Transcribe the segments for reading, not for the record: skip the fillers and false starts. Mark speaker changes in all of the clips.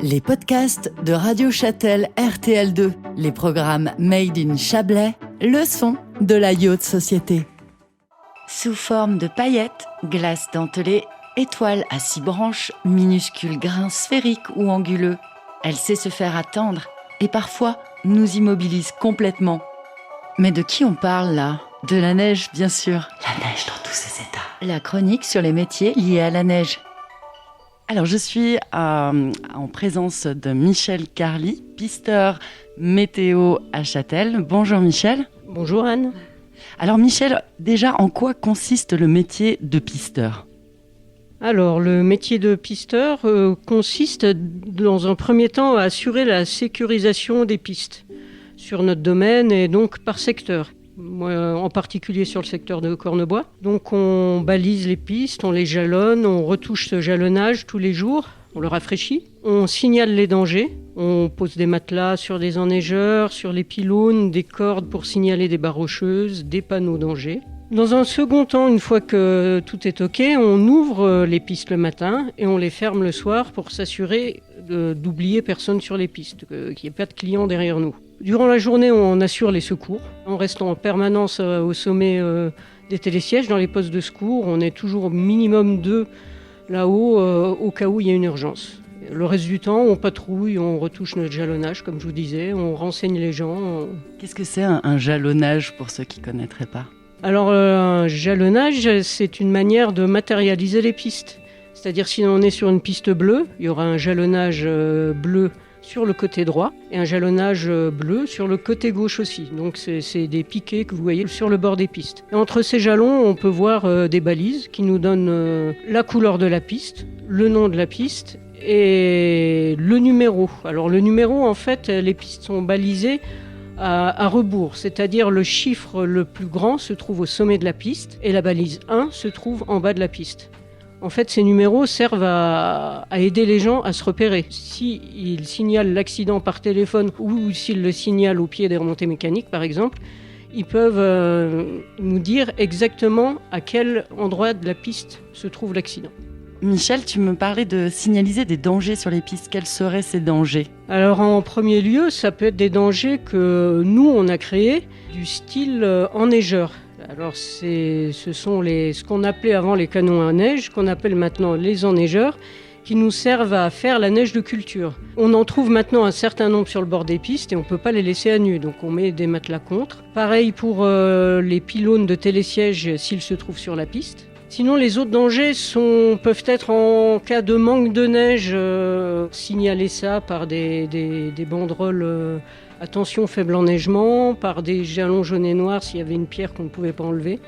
Speaker 1: Les podcasts de Radio Châtel RTL2, les programmes Made in Chablais, le son de la Yacht Société. Sous forme de paillettes, glaces dentelées, étoiles à 6 branches, minuscules grains sphériques ou anguleux, elle sait se faire attendre et parfois nous immobilise complètement. Mais de qui on parle là ? De la neige, bien sûr. La neige dans tous ses états. La chronique sur les métiers liés à la neige. Alors, je suis en présence de Michel Carly, pisteur météo à Châtel. Bonjour Michel.
Speaker 2: Bonjour Anne.
Speaker 1: Alors Michel, déjà, en quoi consiste le métier de pisteur ?
Speaker 2: Alors, le métier de pisteur consiste dans un premier temps à assurer la sécurisation des pistes sur notre domaine et donc par secteur. Moi, en particulier sur le secteur de Cornebois. Donc on balise les pistes, on les jalonne, on retouche ce jalonnage tous les jours, on le rafraîchit. On signale les dangers, on pose des matelas sur des enneigeurs, sur les pylônes, des cordes pour signaler des barres rocheuses, des panneaux dangers. Dans un second temps, une fois que tout est OK, on ouvre les pistes le matin et on les ferme le soir pour s'assurer d'oublier personne sur les pistes, qu'il n'y ait pas de clients derrière nous. Durant la journée, on assure les secours. En restant en permanence au sommet des télésièges, dans les postes de secours, on est toujours au minimum 2 là-haut au cas où il y a une urgence. Le reste du temps, on patrouille, on retouche notre jalonnage, comme je vous disais, on renseigne les gens.
Speaker 1: Qu'est-ce que c'est un jalonnage pour ceux qui ne connaîtraient pas ?
Speaker 2: Alors, un jalonnage, c'est une manière de matérialiser les pistes. C'est-à-dire, si on est sur une piste bleue, il y aura un jalonnage bleu sur le côté droit et un jalonnage bleu sur le côté gauche aussi. Donc c'est des piquets que vous voyez sur le bord des pistes. Et entre ces jalons, on peut voir des balises qui nous donnent la couleur de la piste, le nom de la piste et le numéro. Alors le numéro, en fait, les pistes sont balisées à rebours, c'est-à-dire le chiffre le plus grand se trouve au sommet de la piste et la balise 1 se trouve en bas de la piste. En fait, ces numéros servent à aider les gens à se repérer. S'ils signalent l'accident par téléphone ou s'ils le signalent au pied des remontées mécaniques, par exemple, ils peuvent nous dire exactement à quel endroit de la piste se trouve l'accident.
Speaker 1: Michel, tu me parlais de signaliser des dangers sur les pistes. Quels seraient ces dangers ?
Speaker 2: Alors, en premier lieu, ça peut être des dangers que nous, on a créés, du style enneigeur. Alors, ce sont ce qu'on appelait avant les canons à neige, qu'on appelle maintenant les enneigeurs, qui nous servent à faire la neige de culture. On en trouve maintenant un certain nombre sur le bord des pistes et on ne peut pas les laisser à nu, donc on met des matelas contre. Pareil pour les pylônes de télésiège s'ils se trouvent sur la piste. Sinon, les autres dangers peuvent être en cas de manque de neige, signaler ça par des banderoles attention faible enneigement, par des jalons jaunes et noirs s'il y avait une pierre qu'on ne pouvait pas enlever.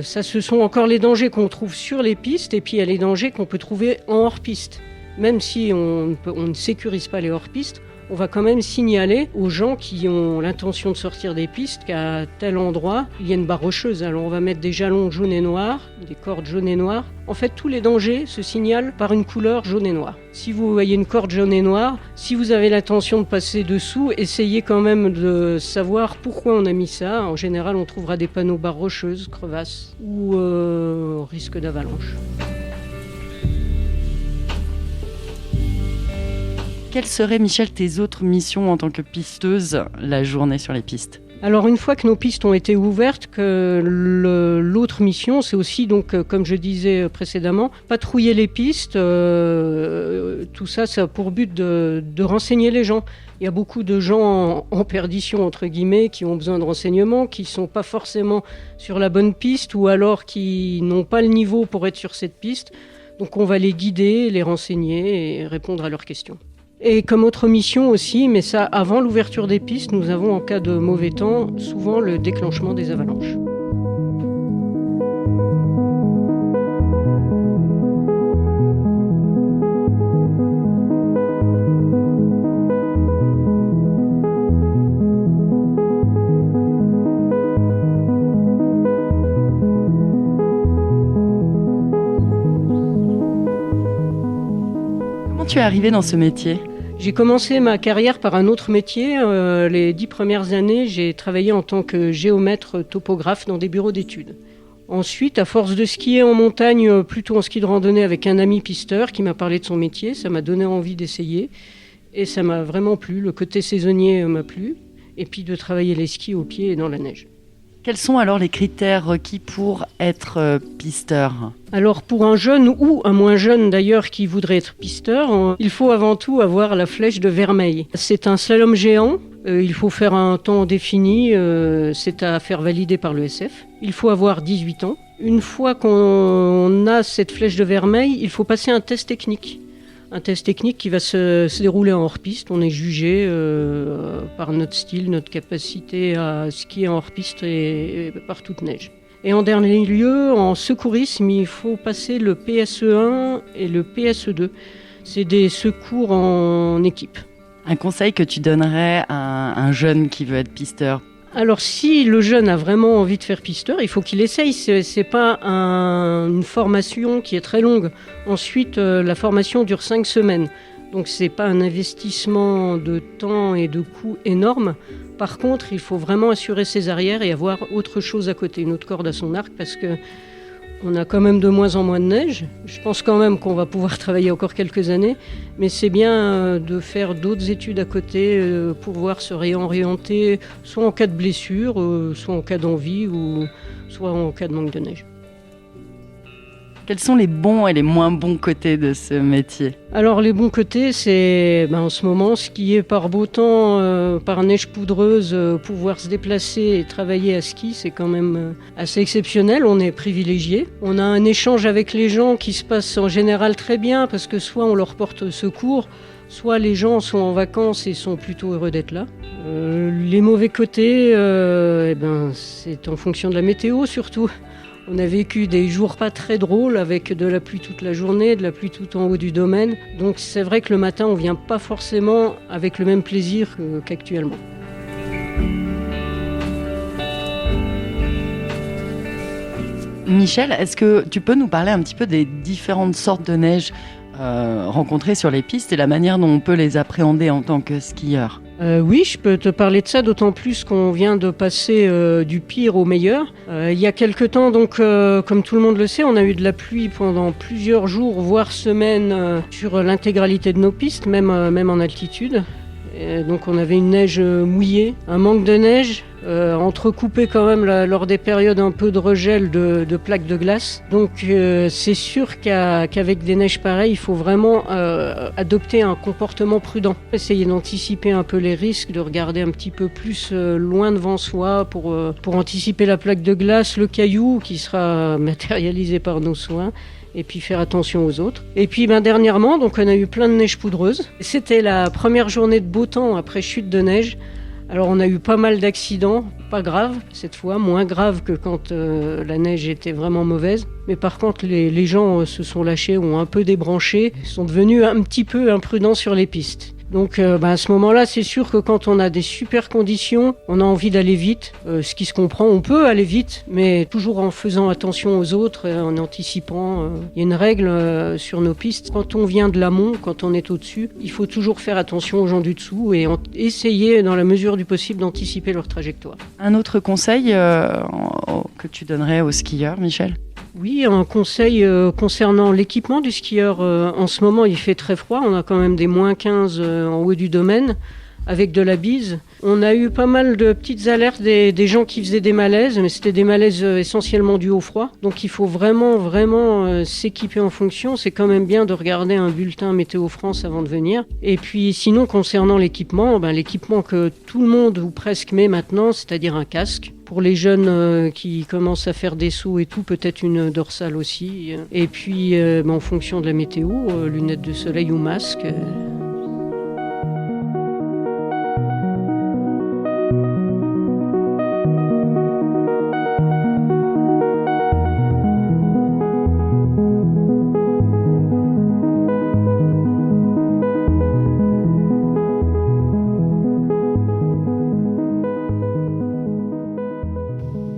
Speaker 2: Ça, ce sont encore les dangers qu'on trouve sur les pistes et puis il y a les dangers qu'on peut trouver en hors-piste. Même si on ne sécurise pas les hors-pistes, on va quand même signaler aux gens qui ont l'intention de sortir des pistes qu'à tel endroit, il y a une barre rocheuse. Alors on va mettre des jalons jaunes et noirs, des cordes jaunes et noires. En fait, tous les dangers se signalent par une couleur jaune et noire. Si vous voyez une corde jaune et noire, si vous avez l'intention de passer dessous, essayez quand même de savoir pourquoi on a mis ça. En général, on trouvera des panneaux barres rocheuses, crevasses ou risque d'avalanche.
Speaker 1: Quelles seraient, Michel, tes autres missions en tant que pisteuse la journée sur les pistes ?
Speaker 2: Alors une fois que nos pistes ont été ouvertes, l'autre mission, c'est aussi, donc, comme je disais précédemment, patrouiller les pistes. Tout ça, ça a pour but de renseigner les gens. Il y a beaucoup de gens en perdition, entre guillemets, qui ont besoin de renseignements, qui ne sont pas forcément sur la bonne piste ou alors qui n'ont pas le niveau pour être sur cette piste. Donc on va les guider, les renseigner et répondre à leurs questions. Et comme autre mission aussi, mais ça avant l'ouverture des pistes, nous avons en cas de mauvais temps souvent le déclenchement des avalanches.
Speaker 1: Comment tu es arrivé dans ce métier ?
Speaker 2: J'ai commencé ma carrière par un autre métier. Les 10 premières années, j'ai travaillé en tant que géomètre topographe dans des bureaux d'études. Ensuite, à force de skier en montagne, plutôt en ski de randonnée avec un ami pisteur qui m'a parlé de son métier, ça m'a donné envie d'essayer. Et ça m'a vraiment plu, le côté saisonnier m'a plu. Et puis de travailler les skis au pied et dans la neige.
Speaker 1: Quels sont alors les critères requis pour être pisteur ?
Speaker 2: Alors pour un jeune ou un moins jeune d'ailleurs qui voudrait être pisteur, il faut avant tout avoir la flèche de Vermeil. C'est un slalom géant, il faut faire un temps défini, c'est à faire valider par l'ESF. Il faut avoir 18 ans. Une fois qu'on a cette flèche de Vermeil, il faut passer un test technique. Un test technique qui va se dérouler en hors-piste. On est jugé par notre style, notre capacité à skier en hors-piste et par toute neige. Et en dernier lieu, en secourisme, il faut passer le PSE1 et le PSE2. C'est des secours en équipe.
Speaker 1: Un conseil que tu donnerais à un jeune qui veut être pisteur ?
Speaker 2: Alors si le jeune a vraiment envie de faire pisteur, il faut qu'il essaye. C'est pas une formation qui est très longue. Ensuite, la formation dure 5 semaines. Donc c'est pas un investissement de temps et de coûts énorme. Par contre, il faut vraiment assurer ses arrières et avoir autre chose à côté, une autre corde à son arc, parce que on a quand même de moins en moins de neige. Je pense quand même qu'on va pouvoir travailler encore quelques années, mais c'est bien de faire d'autres études à côté pour pouvoir se réorienter, soit en cas de blessure, soit en cas d'envie, ou soit en cas de manque de neige.
Speaker 1: Quels sont les bons et les moins bons côtés de ce métier ?
Speaker 2: Alors les bons côtés, c'est en ce moment skier par beau temps, par neige poudreuse, pouvoir se déplacer et travailler à ski, c'est quand même assez exceptionnel. On est privilégié. On a un échange avec les gens qui se passe en général très bien parce que soit on leur porte secours, soit les gens sont en vacances et sont plutôt heureux d'être là. Les mauvais côtés, c'est en fonction de la météo surtout. On a vécu des jours pas très drôles avec de la pluie toute la journée, de la pluie tout en haut du domaine. Donc c'est vrai que le matin, on vient pas forcément avec le même plaisir qu'actuellement.
Speaker 1: Michel, est-ce que tu peux nous parler un petit peu des différentes sortes de neige rencontrées sur les pistes et la manière dont on peut les appréhender en tant que skieur ?
Speaker 2: Oui, je peux te parler de ça, d'autant plus qu'on vient de passer du pire au meilleur. Il y a quelque temps, donc, comme tout le monde le sait, on a eu de la pluie pendant plusieurs jours, voire semaines, sur l'intégralité de nos pistes, même en altitude. Et donc on avait une neige mouillée, un manque de neige, entrecoupé quand même lors des périodes un peu de regel de plaques de glace. Donc c'est sûr qu'avec des neiges pareilles, il faut vraiment adopter un comportement prudent. Essayer d'anticiper un peu les risques, de regarder un petit peu plus loin devant soi pour anticiper la plaque de glace, le caillou qui sera matérialisé par nos soins. Et puis faire attention aux autres. Et puis dernièrement, donc on a eu plein de neige poudreuse. C'était la première journée de beau temps après chute de neige. Alors on a eu pas mal d'accidents, pas graves cette fois, moins graves que quand la neige était vraiment mauvaise. Mais par contre, les gens se sont lâchés, ont un peu débranché, sont devenus un petit peu imprudents sur les pistes. Donc à ce moment-là, c'est sûr que quand on a des super conditions, on a envie d'aller vite. Ce qui se comprend, on peut aller vite, mais toujours en faisant attention aux autres, en anticipant. Il y a une règle sur nos pistes. Quand on vient de l'amont, quand on est au-dessus, il faut toujours faire attention aux gens du dessous et essayer, dans la mesure du possible, d'anticiper leur trajectoire.
Speaker 1: Un autre conseil que tu donnerais aux skieurs, Michel ?
Speaker 2: Oui, un conseil concernant l'équipement du skieur. En ce moment, il fait très froid. On a quand même des moins 15 en haut du domaine, avec de la bise. On a eu pas mal de petites alertes des gens qui faisaient des malaises, mais c'était des malaises essentiellement dus au froid. Donc il faut vraiment s'équiper en fonction. C'est quand même bien de regarder un bulletin Météo France avant de venir. Et puis sinon, concernant l'équipement, l'équipement que tout le monde ou presque met maintenant, c'est-à-dire un casque. Pour les jeunes qui commencent à faire des sauts et tout, peut-être une dorsale aussi. Et puis, en fonction de la météo, lunettes de soleil ou masque.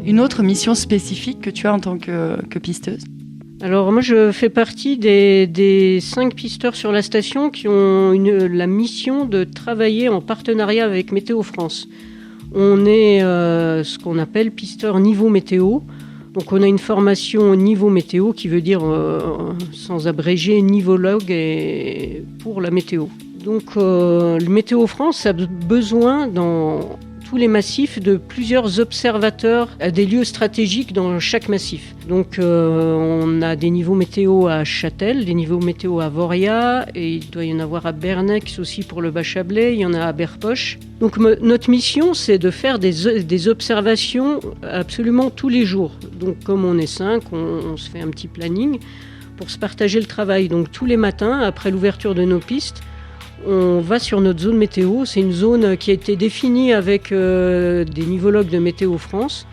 Speaker 1: Une autre mission spécifique que tu as en tant que pisteuse ?
Speaker 2: Alors moi je fais partie des 5 pisteurs sur la station qui ont la mission de travailler en partenariat avec Météo France. On est ce qu'on appelle pisteur niveau météo. Donc on a une formation au niveau météo qui veut dire, sans abréger, nivologue pour la météo. Donc le Météo France a besoin dans tous les massifs de plusieurs observateurs à des lieux stratégiques dans chaque massif. Donc on a des niveaux météo à Châtel, des niveaux météo à Voria, et il doit y en avoir à Bernex aussi pour le Bas-Chablais, il y en a à Berpoche. Donc notre mission, c'est de faire des observations absolument tous les jours. Donc comme on est 5, on se fait un petit planning pour se partager le travail. Donc tous les matins, après l'ouverture de nos pistes, on va sur notre zone météo. C'est une zone qui a été définie avec des nivologues de Météo France.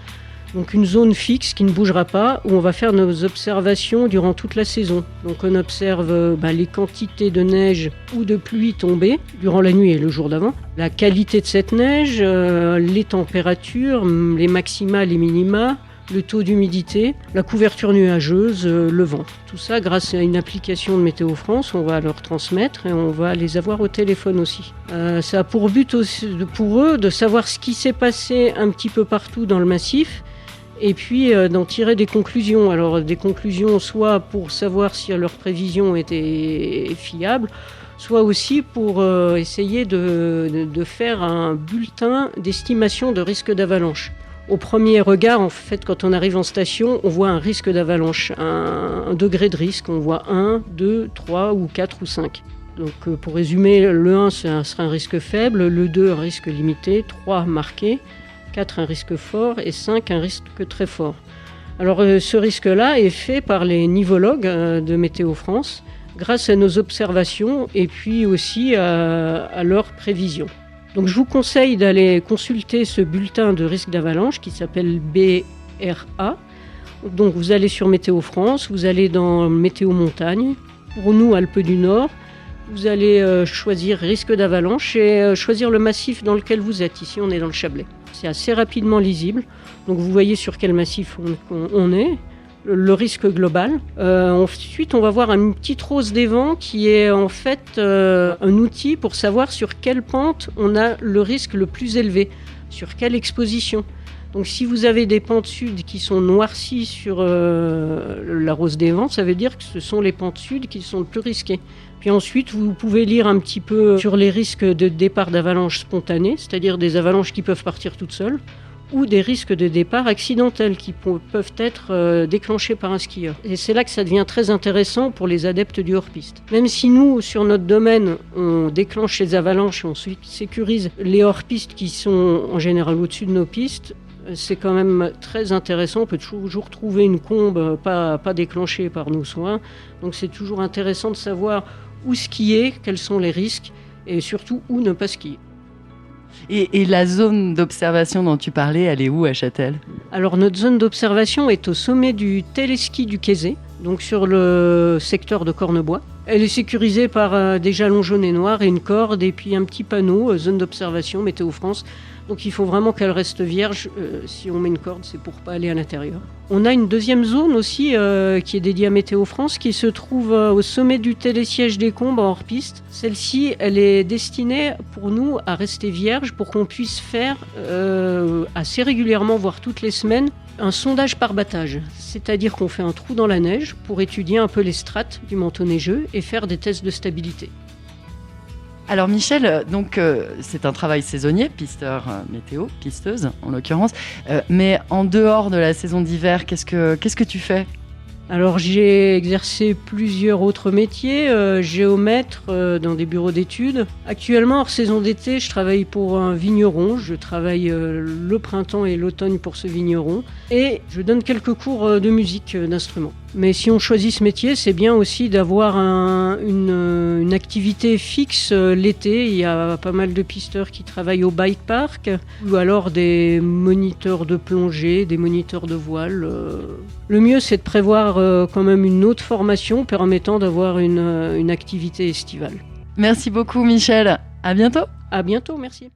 Speaker 2: Donc une zone fixe qui ne bougera pas, où on va faire nos observations durant toute la saison. Donc on observe les quantités de neige ou de pluie tombées durant la nuit et le jour d'avant, la qualité de cette neige, les températures, les maxima, les minima, le taux d'humidité, la couverture nuageuse, le vent. Tout ça grâce à une application de Météo France, on va leur transmettre et on va les avoir au téléphone aussi. Ça a pour but aussi, pour eux de savoir ce qui s'est passé un petit peu partout dans le massif et puis d'en tirer des conclusions. Alors des conclusions soit pour savoir si leurs prévisions étaient fiables, soit aussi pour essayer de faire un bulletin d'estimation de risque d'avalanche. Au premier regard, en fait, quand on arrive en station, on voit un risque d'avalanche, un degré de risque. On voit 1, 2, 3 ou 4 ou 5. Donc pour résumer, le 1 sera un risque faible, le 2 un risque limité, 3 marqué, 4 un risque fort et 5 un risque très fort. Alors ce risque-là est fait par les nivologues de Météo France grâce à nos observations et puis aussi à leurs prévisions. Donc je vous conseille d'aller consulter ce bulletin de risque d'avalanche qui s'appelle BRA. Donc vous allez sur Météo France, vous allez dans Météo Montagne, pour nous Alpes du Nord, vous allez choisir risque d'avalanche et choisir le massif dans lequel vous êtes. Ici on est dans le Chablais. C'est assez rapidement lisible, donc vous voyez sur quel massif on est. Le risque global. Ensuite, on va voir une petite rose des vents qui est en fait un outil pour savoir sur quelle pente on a le risque le plus élevé, sur quelle exposition. Donc si vous avez des pentes sud qui sont noircies sur la rose des vents, ça veut dire que ce sont les pentes sud qui sont le plus risquées. Puis ensuite, vous pouvez lire un petit peu sur les risques de départ d'avalanche spontanée, c'est-à-dire des avalanches qui peuvent partir toutes seules, ou des risques de départ accidentels qui peuvent être déclenchés par un skieur. Et c'est là que ça devient très intéressant pour les adeptes du hors-piste. Même si nous, sur notre domaine, on déclenche les avalanches et on sécurise les hors-pistes qui sont en général au-dessus de nos pistes, c'est quand même très intéressant. On peut toujours trouver une combe pas déclenchée par nos soins. Donc c'est toujours intéressant de savoir où skier, quels sont les risques et surtout où ne pas skier.
Speaker 1: Et la zone d'observation dont tu parlais, elle est où à Châtel ?
Speaker 2: Alors notre zone d'observation est au sommet du téléski du Quézé, donc sur le secteur de Cornebois. Elle est sécurisée par des jalons jaunes et noirs et une corde et puis un petit panneau, zone d'observation Météo France. Donc il faut vraiment qu'elle reste vierge. Si on met une corde, c'est pour pas aller à l'intérieur. On a une deuxième zone aussi qui est dédiée à Météo France, qui se trouve au sommet du télésiège des Combes en hors-piste. Celle-ci, elle est destinée pour nous à rester vierge pour qu'on puisse faire assez régulièrement, voire toutes les semaines, un sondage par battage. C'est-à-dire qu'on fait un trou dans la neige pour étudier un peu les strates du manteau neigeux et faire des tests de stabilité.
Speaker 1: Alors Michel, donc c'est un travail saisonnier, pisteur météo, pisteuse en l'occurrence, mais en dehors de la saison d'hiver, qu'est-ce que tu fais ?
Speaker 2: Alors j'ai exercé plusieurs autres métiers, géomètre dans des bureaux d'études. Actuellement, hors saison d'été, je travaille pour un vigneron. Je travaille le printemps et l'automne pour ce vigneron. Et je donne quelques cours de musique, d'instruments. Mais si on choisit ce métier, c'est bien aussi d'avoir une activité fixe l'été. Il y a pas mal de pisteurs qui travaillent au bike park ou alors des moniteurs de plongée, des moniteurs de voile. Le mieux, c'est de prévoir quand même une autre formation permettant d'avoir une activité estivale.
Speaker 1: Merci beaucoup Michel. À bientôt.
Speaker 2: À bientôt, merci.